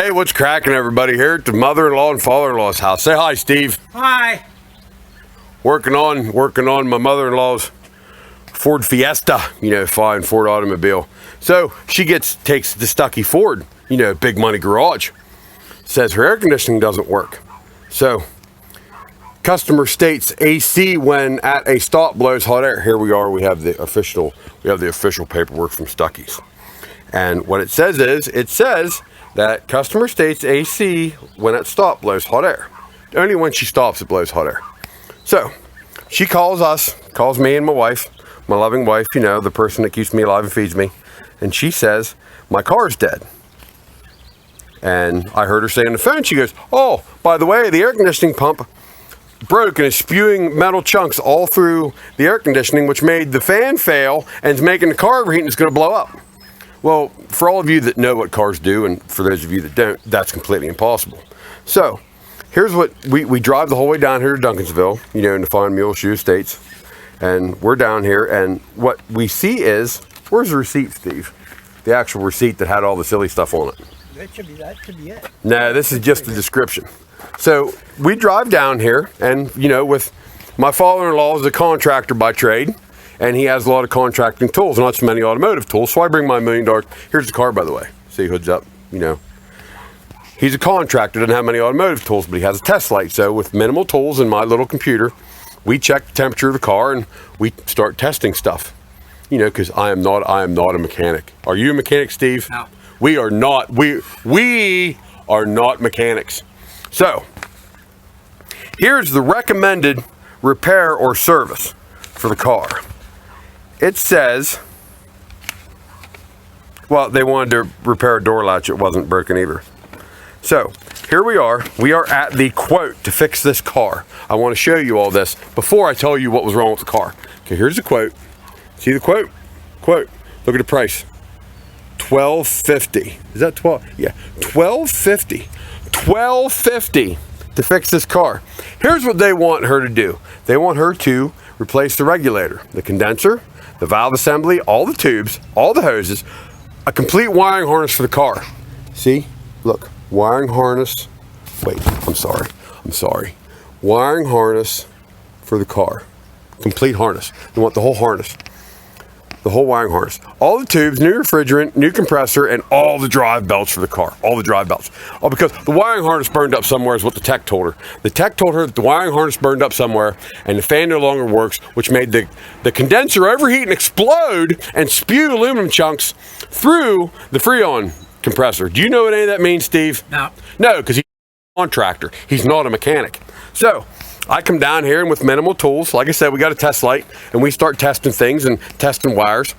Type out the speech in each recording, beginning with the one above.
Hey, what's cracking, everybody? Here at the mother-in-law and father-in-law's house. Say hi, Steve. Hi. Working on my mother-in-law's Ford Fiesta, fine Ford automobile. So she takes the Stuckey Ford, big money garage. Says her air conditioning doesn't work. So customer states AC when at a stop blows hot air. Here we are. We have the official paperwork from Stuckey's. And what it says that customer states AC when at stop blows hot air. Only when she stops it blows hot air. So she calls me and my wife, my loving wife, the person that keeps me alive and feeds me. And she says, my car's dead. And I heard her say on the phone, she goes, oh, by the way, the air conditioning pump broke and is spewing metal chunks all through the air conditioning, which made the fan fail and is making the car overheat and it's going to blow up. Well, for all of you that know what cars do, and for those of you that don't, that's completely impossible. So here's what we drive the whole way down here to Duncansville, in the fine Muleshoe Estates, and we're down here, and what we see is, where's the receipt, Steve? The actual receipt that had all the silly stuff on it. That should be it. No, this is just the description. So we drive down here, and with my father-in-law is a contractor by trade, and he has a lot of contracting tools, not so many automotive tools. So I bring my $1 million. Here's the car, by the way. See, hood's up. He's a contractor, doesn't have many automotive tools, but he has a test light. So with minimal tools and my little computer, we check the temperature of the car and we start testing stuff. Because I am not a mechanic. Are you a mechanic, Steve? No. We are not. We are not mechanics. So here's the recommended repair or service for the car. It says, well, they wanted to repair a door latch. It wasn't broken either. So here we are. We are at the quote to fix this car. I want to show you all this before I tell you what was wrong with the car. Okay, here's the quote. See the quote? Quote. Look at the price. $1,250. Is that 12? Yeah, $1,250. $1,250 to fix this car. Here's what they want her to do. They want her to replace the regulator, the condenser, the valve assembly, all the tubes, all the hoses, a complete wiring harness for the car. See? Look, wiring harness. Wait, I'm sorry. Wiring harness for the car. Complete harness. They want the whole harness. The whole wiring harness. All the tubes, new refrigerant, new compressor, and all the drive belts for the car. All the drive belts. Oh, because the wiring harness burned up somewhere is what the tech told her. The tech told her that the wiring harness burned up somewhere and the fan no longer works, which made the condenser overheat and explode and spew aluminum chunks through the Freon compressor. Do you know what any of that means, Steve? No. No, because he's a contractor. He's not a mechanic. So I come down here and with minimal tools, like I said, we got a test light and we start testing things and testing wires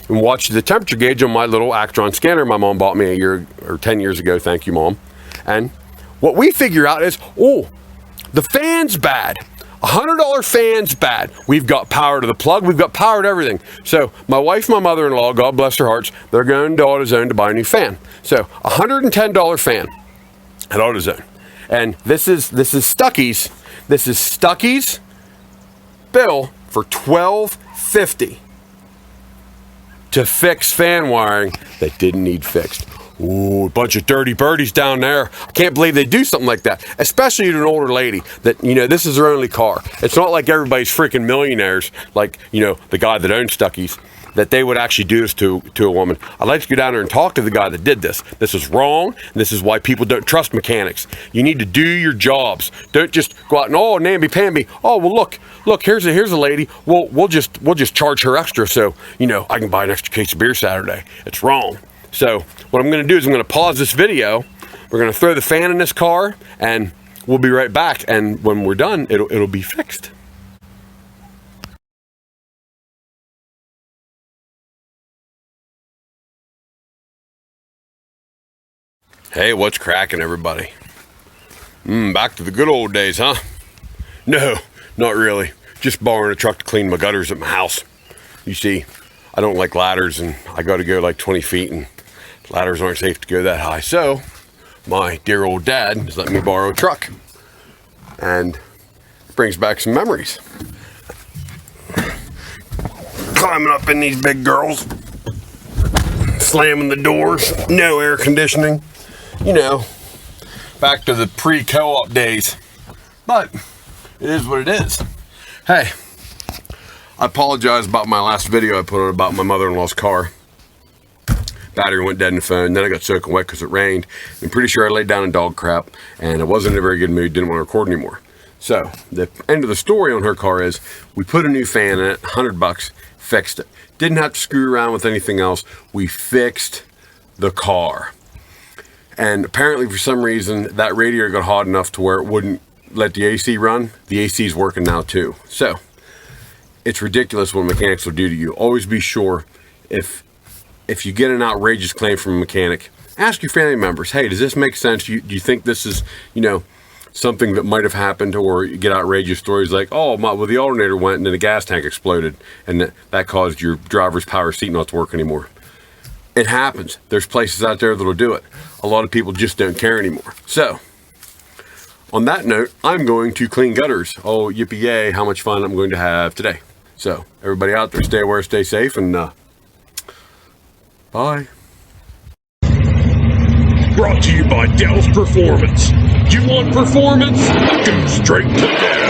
and watch the temperature gauge on my little Actron scanner my mom bought me a year or 10 years ago. Thank you, Mom. And what we figure out is, the fan's bad. $100 fan's bad. We've got power to the plug. We've got power to everything. So my wife, my mother-in-law, God bless their hearts, they're going to AutoZone to buy a new fan. So $110 fan at AutoZone. And this is Stuckey's. This is Stuckey's bill for $1,250 to fix fan wiring that didn't need fixed. Ooh, a bunch of dirty birdies down there. I can't believe they do something like that, especially to an older lady that, this is her only car. It's not like everybody's freaking millionaires, like, the guy that owns Stuckey's, that they would actually do this to a woman. I'd like to go down there and talk to the guy that did this. This is wrong. This is why people don't trust mechanics. You need to do your jobs. Don't just go out and, namby-pamby. Oh, well, look, here's a lady. We'll just charge her extra so, I can buy an extra case of beer Saturday. It's wrong. So what I'm going to do is I'm going to pause this video. We're going to throw the fan in this car, and we'll be right back. And when we're done, it'll be fixed. Hey, what's cracking, everybody? Back to the good old days, huh? No, not really. Just borrowing a truck to clean my gutters at my house. You see, I don't like ladders, and I got to go like 20 feet, and ladders aren't safe to go that high. So my dear old dad has let me borrow a truck, and it brings back some memories. Climbing up in these big girls, slamming the doors, no air conditioning. you know, back to the pre-co-op days. But it is what it is. Hey, I apologize about my last video I put on about my mother-in-law's car. Battery went dead in the phone, then I got soaking wet because it rained. I'm pretty sure I laid down in dog crap, and I wasn't in a very good mood, didn't want to record anymore. So, the end of the story on her car is, we put a new fan in it, $100, fixed it. Didn't have to screw around with anything else. We fixed the car. And apparently for some reason, that radiator got hot enough to where it wouldn't let the AC run. The AC is working now too. So, it's ridiculous what mechanics will do to you. Always be sure, if you get an outrageous claim from a mechanic, ask your family members, hey, does this make sense? Do you think this is, you know, something that might have happened? Or you get outrageous stories like, oh, well, the alternator went and then the gas tank exploded and that caused your driver's power seat not to work anymore. It happens. There's places out there that'll do it. A lot of people just don't care anymore. So, on that note, I'm going to clean gutters. Oh, yippee yay, how much fun I'm going to have today. So, everybody out there, stay aware, stay safe, and bye. Brought to you by Dell's Performance. You want performance? Go straight to Dell.